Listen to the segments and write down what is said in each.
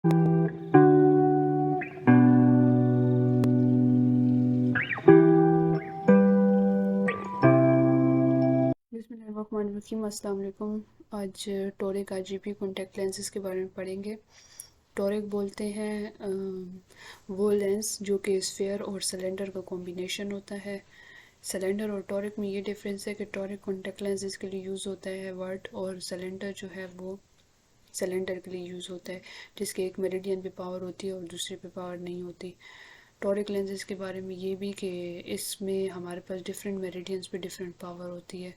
बिस्मिल्लाहिर्रहमानिर्रहीम। अस्सलाम वालेकुम। आज टोरिक आरजीबी कॉन्टैक्ट लेंसेज के बारे में पढ़ेंगे। टोरिक बोलते हैं वो लेंस जो कि स्फीयर और सिलेंडर का कॉम्बिनेशन होता है। सिलेंडर और टोरिक में ये डिफरेंस है कि टोरिक कॉन्टैक्ट लेंसेज के लिए यूज़ होता है वर्ड, और सिलेंडर जो है वो सिलेंडर के लिए यूज़ होता है, जिसके एक मेरिडियन पे पावर होती है और दूसरे पे पावर नहीं होती। टोरिक लेंसेज के बारे में ये भी कि इसमें हमारे पास डिफरेंट मेरिडियंस पे डिफरेंट पावर होती है।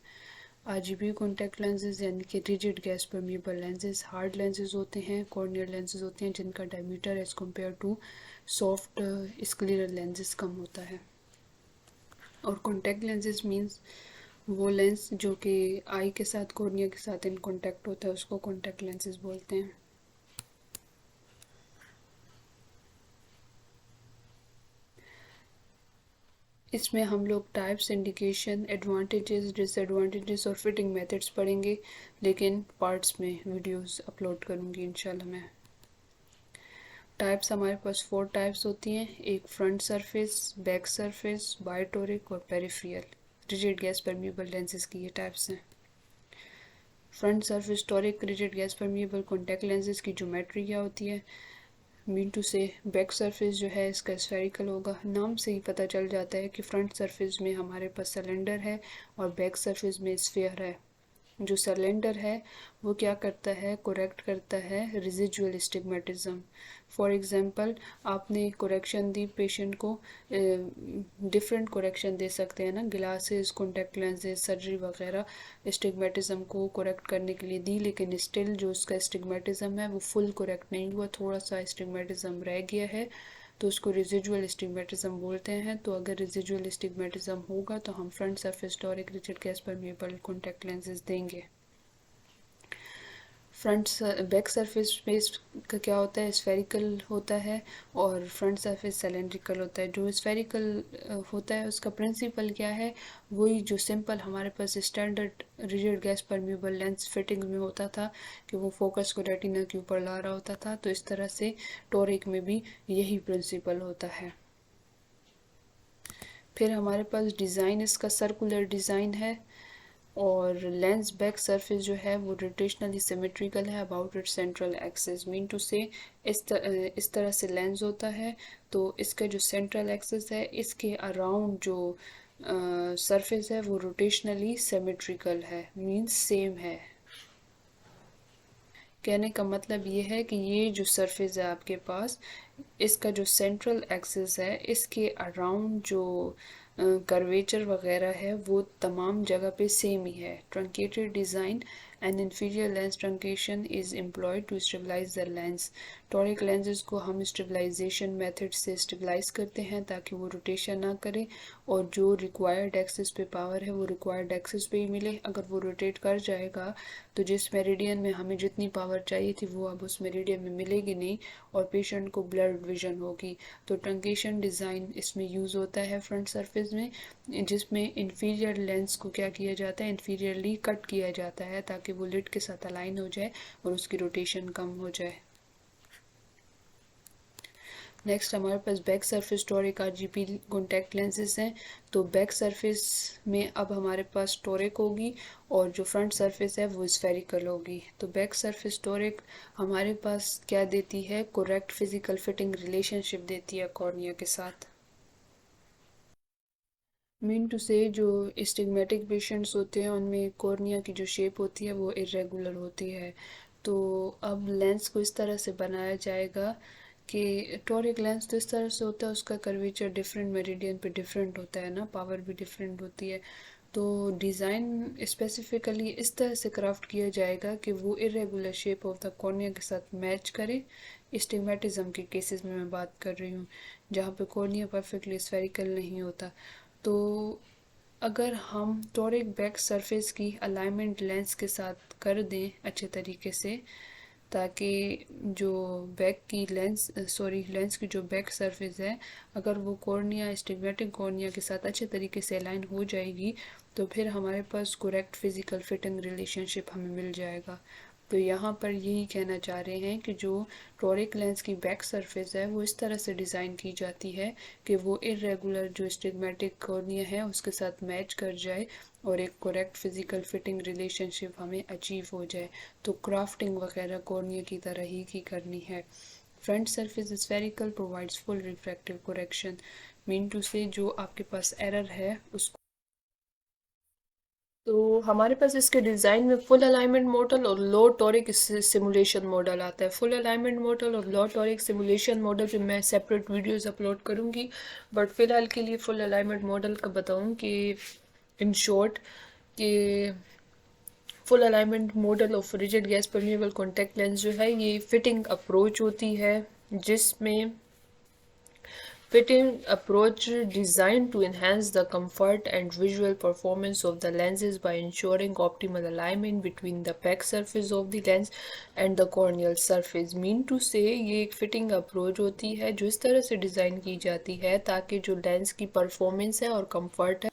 आरजीबी कॉन्टैक्ट लेंसेज यानी कि rigid gas permeable lenses hard lenses होते हैं, कॉर्नियल लेंसेज होते हैं जिनका diameter as compared to soft scleral lenses कम होता है। और कॉन्टैक्ट लेंसेज मीन्स वो लेंस जो कि आई के साथ कॉर्निया के साथ इन कॉन्टैक्ट होता है, उसको कॉन्टैक्ट लेंसेज बोलते हैं। इसमें हम लोग टाइप्स, इंडिकेशन, एडवांटेजेस, डिसएडवांटेजेस और फिटिंग मेथड्स पढ़ेंगे, लेकिन पार्ट्स में वीडियोस अपलोड करूँगी इंशाल्लाह मैं। टाइप्स हमारे पास 4 टाइप्स होती हैं, एक front surface, back surface, bitoric और peripheral. Rigid gas permeable lenses की ये टाइप्स हैं। Front surface toric rigid gas permeable contact lenses की ज्योमेट्री क्या होती है? Mean to say back surface जो है इसका स्फेरिकल होगा। नाम से ही पता चल जाता है कि फ्रंट सरफेस में हमारे पास सिलेंडर है और बैक सरफेस में स्फीयर है। जो सिलेंडर है वो क्या करता है, कोरेक्ट करता है रिजिजुअल स्टिग्मेटिज्म। फॉर एग्जांपल आपने कोरेक्शन दी पेशेंट को, डिफरेंट कोरेक्शन दे सकते हैं ना, ग्लासेस, कॉन्टैक्ट लेंसेज, सर्जरी वगैरह स्टिग्मेटिज्म को कोरेक्ट करने के लिए दी, लेकिन स्टिल जो उसका स्टिग्मेटिज्म है वो फुल कोरेक्ट नहीं हुआ, थोड़ा सा स्टिग्मेटिज्म रह गया है, तो उसको रेजिजुअल स्टिग्मेटिज्म बोलते हैं। तो अगर रेजिजुअल स्टिग्मेटिज्म होगा तो हम front surface toric rigid gas permeable contact lenses देंगे। फ्रंट बैक सरफेस स्पेस का क्या होता है, स्फेरिकल होता है, और फ्रंट सरफेस सिलेंड्रिकल होता है। जो स्फेरिकल होता है उसका प्रिंसिपल क्या है, वही जो सिंपल हमारे पास standard rigid gas permeable lens fitting में होता था कि वो फोकस को रेटिना के ऊपर ला रहा होता था, तो इस तरह से टोरिक में भी यही प्रिंसिपल होता है। फिर हमारे पास डिज़ाइन इसका सर्कुलर डिज़ाइन है, और लेंस बैक सरफेस जो है वो रोटेशनली सिमेट्रिकल है about its central axis. Mean to say इस तरह से लेंस होता है, तो इसका जो सेंट्रल एक्सिस है इसके अराउंड जो सरफेस है वो रोटेशनली सिमेट्रिकल है, मीन्स सेम है। कहने का मतलब ये है कि ये जो सरफेस है आपके पास, इसका जो सेंट्रल एक्सिस है इसके अराउंड जो कर्वेचर वगैरह है वो तमाम जगह पे सेम ही है। Truncated design and inferior lens truncation is employed to stabilise the lens. Toric lenses को हम स्टेबलाइजेशन मेथड से स्टेबलाइज करते हैं ताकि वो रोटेशन ना करे, और जो रिक्वायर्ड एक्सिस पे पावर है वो रिक्वायर्ड एक्सिस पे ही मिले। अगर वो रोटेट कर जाएगा तो जिस मेरिडियन में हमें जितनी पावर चाहिए थी वो अब उस मेरिडियन में मिलेगी नहीं, और पेशेंट को ब्लर्ड विजन होगी। तो ट्रंकेशन डिज़ाइन इसमें यूज़ होता है फ्रंट सरफेस में, जिसमें इंफीरियर लेंस को क्या किया जाता है, इंफीरियरली कट किया जाता है ताकि वो लिड के साथ अलाइन हो जाए और उसकी रोटेशन कम हो जाए। नेक्स्ट हमारे पास back surface toric RGB contact lenses हैं। तो बैक सरफेस में अब हमारे पास टोरिक होगी, और जो फ्रंट सरफेस है वो स्फेरिकल होगी। तो बैक सरफेस टोरिक हमारे पास क्या देती है, करेक्ट फिजिकल फिटिंग रिलेशनशिप देती है कॉर्निया के साथ। मीन टू से जो स्टिग्मेटिक पेशेंट्स होते हैं उनमें कॉर्निया की जो शेप होती है वो इरेगुलर होती है। तो अब लेंस को इस तरह से बनाया जाएगा कि टोरिक लेंस तो इस तरह से होता है, उसका कर्वेचर डिफरेंट मेरिडियन पे डिफरेंट होता है ना, पावर भी डिफरेंट होती है। तो डिज़ाइन स्पेसिफिकली इस तरह से क्राफ्ट किया जाएगा कि वो irregular shape of the cornea के साथ मैच करे। स्टिग्मेटिज्म के केसेस में मैं बात कर रही हूँ, जहाँ पे कॉर्निया परफेक्टली स्फेरिकल नहीं होता। तो अगर हम टोरिक बैक सरफेस की अलाइनमेंट लेंस के साथ कर दें अच्छे तरीके से, ताकि जो बैक की लेंस की जो बैक सरफेस है अगर वो कॉर्निया स्टिग्मेटिक कॉर्निया के साथ अच्छे तरीके से अलाइन हो जाएगी, तो फिर हमारे पास करेक्ट फिजिकल फिटिंग रिलेशनशिप हमें मिल जाएगा। तो यहाँ पर यही कहना चाह रहे हैं कि जो टॉरिक लेंस की बैक सरफेस है वो इस तरह से डिज़ाइन की जाती है कि वो इरेगुलर जो स्टिग्मेटिक कॉर्निया है उसके साथ मैच कर जाए और एक करेक्ट फिजिकल फिटिंग रिलेशनशिप हमें अचीव हो जाए। तो क्राफ्टिंग वगैरह कॉर्निया की तरह ही की करनी है। Front surface spherical provides full refractive correction, mean to say जो आपके पास एरर है उसको। तो हमारे पास इसके डिज़ाइन में फुल अलाइनमेंट मॉडल और लो टॉरिक सिमुलेशन मॉडल आता है। फुल अलाइनमेंट मॉडल और लो टॉरिक सिमुलेशन मॉडल पे मैं सेपरेट वीडियोस अपलोड करूँगी, बट फिलहाल के लिए फुल अलाइनमेंट मॉडल का बताऊँ कि इन शॉर्ट कि full alignment model of rigid gas permeable contact lens जो है ये फिटिंग अप्रोच होती है, जिसमें fitting approach designed to enhance the comfort and visual performance of the lenses by ensuring optimal alignment between the back surface of the lens and the corneal surface. Mean to say ये एक fitting approach होती है जो इस तरह से design की जाती है ताकि जो लेंस की परफॉर्मेंस है और कंफर्ट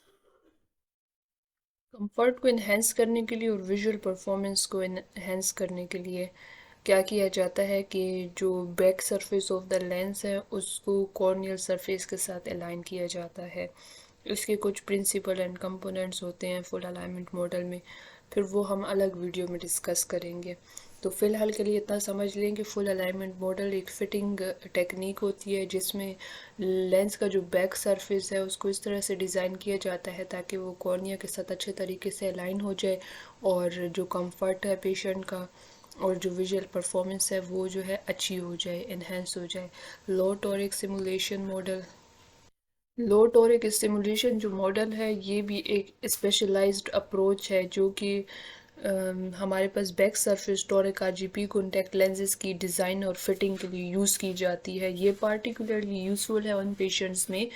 को इन्हेंस करने के लिए और विजुअल परफॉर्मेंस को इन्हेंस करने के लिए क्या किया जाता है कि जो back surface of the lens है उसको कॉर्नियल सरफेस के साथ अलाइन किया जाता है। इसके कुछ प्रिंसिपल एंड कंपोनेंट्स होते हैं फुल अलाइनमेंट मॉडल में, फिर वो हम अलग वीडियो में डिस्कस करेंगे। तो फ़िलहाल के लिए इतना समझ लें कि फुल अलाइनमेंट मॉडल एक फ़िटिंग टेक्निक होती है जिसमें लेंस का जो बैक सरफेस है उसको इस तरह से डिज़ाइन किया जाता है ताकि वो कॉर्निया के साथ अच्छे तरीके से अलाइन हो जाए और जो कंफर्ट है पेशेंट का और जो विजुअल परफॉर्मेंस है वो जो है अच्छी हो जाए, इन्हेंस हो जाए। लो टॉरिक सिमुलेशन मॉडल, लो टॉरिक स्टिमुलेशन जो मॉडल है ये भी एक स्पेशलाइज्ड अप्रोच है जो कि हमारे पास back surface toric RGP contact lenses की डिज़ाइन और फिटिंग के लिए यूज़ की जाती है। ये पार्टिकुलरली यूज़फुल है उन पेशेंट्स में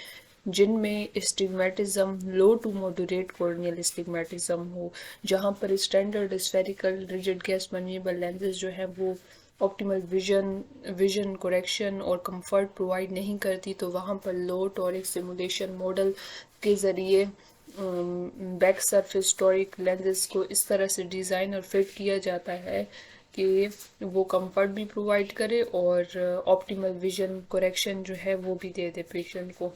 जिनमें स्टिग्मेटिज्म लो टू मॉडरेट कॉर्नियल स्टिग्मेटिज्म हो, जहाँ पर standard spherical rigid gas permeable lenses जो है वो ऑप्टिमल विजन करेक्शन और कंफर्ट प्रोवाइड नहीं करती, तो वहाँ पर लो टॉरिक सिमुलेशन मॉडल के ज़रिए बैक सरफेस टॉरिक लेंसेज को इस तरह से डिज़ाइन और फिट किया जाता है कि वो कंफर्ट भी प्रोवाइड करे और ऑप्टिमल विजन करेक्शन जो है वो भी दे दे पेशेंट को।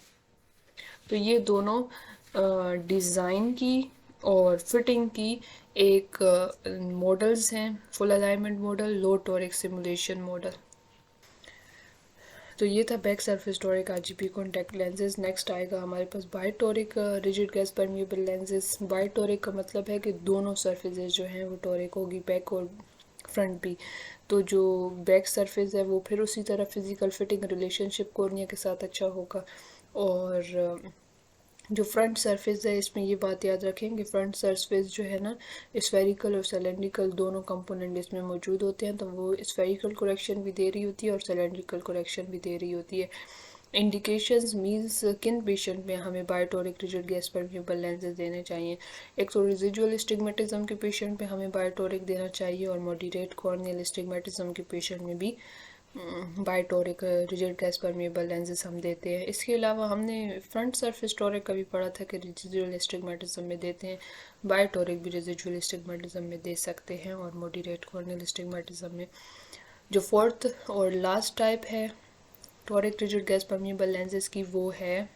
तो ये दोनों डिज़ाइन की और फिटिंग की एक मॉडल्स हैं, फुल अलाइनमेंट मॉडल, लो टॉरिक सिमुलेशन मॉडल। तो ये था back surface toric RGP contact lenses. Next आएगा हमारे पास बायोटॉरिक रिजिड गैस परमिएबल लेंसेज। बायोटॉरिक का मतलब है कि दोनों सरफेसेज जो हैं वो टॉरिक होगी, बैक और फ्रंट भी। तो जो बैक सरफेस है वो फिर उसी तरह फिजिकल फिटिंग रिलेशनशिप कॉर्निया के साथ अच्छा होगा, और जो फ्रंट सरफेस है इसमें ये बात याद रखें कि फ्रंट सरफेस जो है ना स्फेरिकल और सिलेंड्रिकल दोनों कंपोनेंट इसमें मौजूद होते हैं, तो वो स्फेरिकल करेक्शन भी दे रही होती है और सिलेंड्रिकल करेक्शन भी दे रही होती है। इंडिकेशंस मीन्स किन पेशेंट में हमें बायोटॉरिक रिजिड गैस परमिएबल लेंसेज देने चाहिए। एक तो रेजिडुअल स्टिग्मेटिज्म के पेशेंट में हमें बायोटॉरिक देना चाहिए और मॉडरेट कॉर्नियल स्टिग्मेटिज्म के पेशेंट में भी बायोटॉरिक रिजिड गैस परमिएबल लेंसेज हम देते हैं। इसके अलावा हमने फ्रंट सरफेस टॉरिक का भी पढ़ा था कि रेजिडुअल स्टिग्मेटिज्म में देते हैं, बायोटॉरिक भी रेजिडुअल स्टिग्मेटिज्म में दे सकते हैं और मॉडरेट कॉर्नियल स्टिग्मेटिज्म में। जो फोर्थ और लास्ट टाइप है toric rigid gas permeable lenses की वो है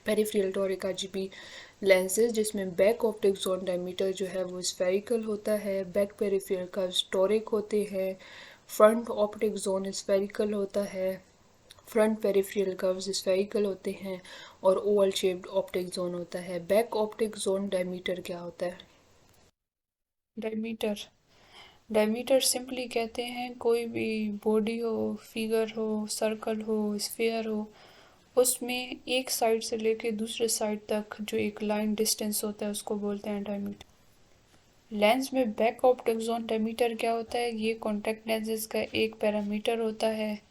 पेरिफेरल टॉरिक आरजीपी लेंसेज, जिसमें बैक ऑप्टिक जोन डायमीटर जो है वो स्फेरिकल होता है, बैक पेरिफेरल कर्व्स टॉरिक होते हैं, फ्रंट ऑप्टिक जोन स्फेरिकल होता है, फ्रंट पेरिफेरल कर्व्स स्फेरिकल होते हैं और ओवल शेप्ड ऑप्टिक जोन होता है। बैक ऑप्टिक जोन डायमीटर क्या होता है? डायमीटर, डायमीटर सिंपली कहते हैं कोई भी बॉडी हो, फिगर हो, सर्कल हो, स्फीयर हो, उसमें एक साइड से लेके दूसरे साइड तक जो एक लाइन डिस्टेंस होता है उसको बोलते हैं डायमीटर। लेंस में बैक ऑप्टिक जोन डायमीटर क्या होता है? ये कॉन्टैक्ट लेंसेज का एक पैरामीटर होता है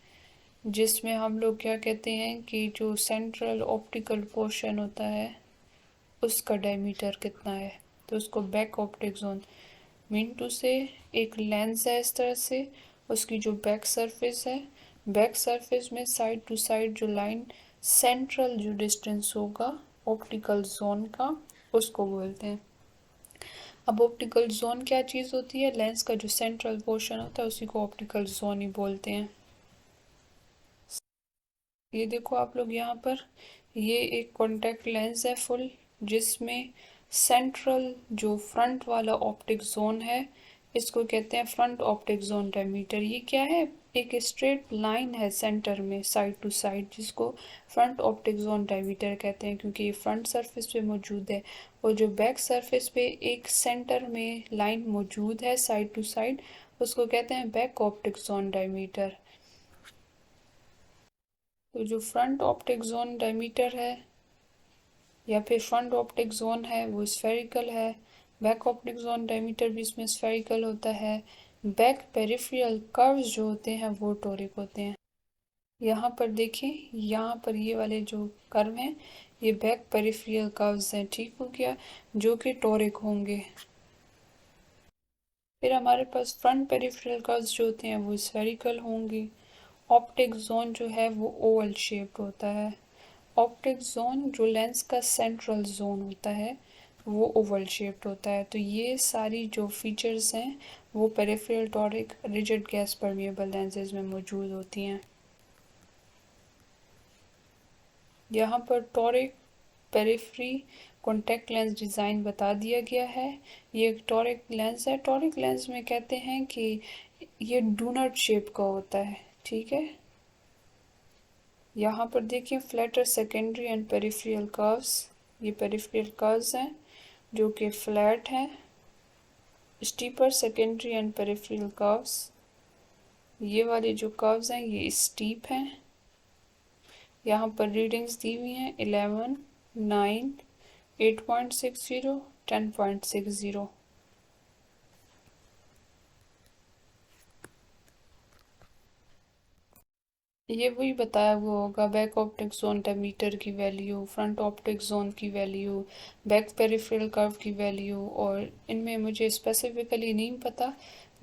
जिसमें हम लोग क्या कहते हैं कि जो सेंट्रल ऑप्टिकल पोर्शन होता है उसका डायमीटर कितना है, तो उसको back optic zone. Mean to say एक लेंस है इस तरह से, उसकी जो बैक सरफेस है, बैक सरफेस में साइड टू साइड जो लाइन सेंट्रल जो डिस्टेंस होगा ऑप्टिकल जोन का उसको बोलते हैं। अब ऑप्टिकल जोन क्या चीज़ होती है? लेंस का जो सेंट्रल पोर्शन होता है उसी को ऑप्टिकल जोन ही बोलते हैं। ये देखो आप लोग यहाँ पर, ये एक कॉन्टैक्ट लेंस है फुल, जिसमें सेंट्रल जो फ्रंट वाला ऑप्टिक जोन है इसको कहते हैं फ्रंट ऑप्टिक जोन डायमीटर। ये क्या है? एक स्ट्रेट लाइन है सेंटर में साइड टू साइड, जिसको फ्रंट ऑप्टिक जोन डायमीटर कहते हैं, क्योंकि ये फ्रंट सरफेस पे मौजूद है। और जो बैक सरफेस पे एक सेंटर में लाइन मौजूद है साइड टू साइड, उसको कहते हैं बैक ऑप्टिक जोन डायमीटर। तो जो फ्रंट ऑप्टिक जोन डायमीटर है या फिर फ्रंट ऑप्टिक जोन है वो स्फेरिकल है, बैक ऑप्टिक जोन डायमीटर भी इसमें स्फेरिकल होता है। बैक पेरिफेरल कर्व्स जो होते हैं वो टोरिक होते हैं। यहाँ पर देखिए, यहाँ पर ये वाले जो कर्व हैं ये बैक पेरिफेरल कर्व्स हैं, ठीक हो गया, जो कि टोरिक होंगे। फिर हमारे पास फ्रंट पेरिफेरल कर्व्स जो होते हैं वो स्फेरिकल होंगे। ऑप्टिक जोन जो है वो ओवल शेप्ड होता है। ऑप्टिक जोन जो लेंस का सेंट्रल जोन होता है वो ओवल शेप्ड होता है। तो ये सारी जो फीचर्स हैं वो peripheral toric rigid gas permeable lenses में मौजूद होती हैं। यहाँ पर toric periphery contact lens design बता दिया गया है। ये एक टॉरिक लेंस है। टॉरिक लेंस में कहते हैं कि ये डोनट शेप का होता है, ठीक है। यहाँ पर देखिए flatter secondary and peripheral curves, ये पेरिफेरल कर्व्स हैं जो कि फ्लैट हैं। Steeper secondary and peripheral curves, ये वाले जो कर्व्स हैं ये स्टीप हैं। यहाँ पर रीडिंग्स दी हुई हैं 11, 9, 8.60, 10.60। ये वही बताया हुआ होगा, बैक ऑप्टिक जोन डायमीटर की वैल्यू, फ्रंट ऑप्टिक जोन की वैल्यू, बैक पेरिफेरल कर्व की वैल्यू, और इनमें मुझे स्पेसिफिकली नहीं पता,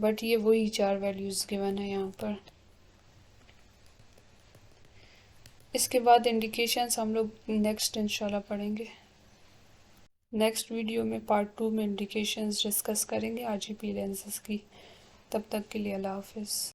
बट ये वही 4 वैल्यूज़ गिवन है यहाँ पर। इसके बाद इंडिकेशंस हम लोग नेक्स्ट इंशाल्लाह पढ़ेंगे। नेक्स्ट वीडियो में पार्ट 2 में इंडिकेशंस डिस्कस करेंगे आरजीपी लेंसेज की। तब तक के लिए अल्लाह हाफिज़।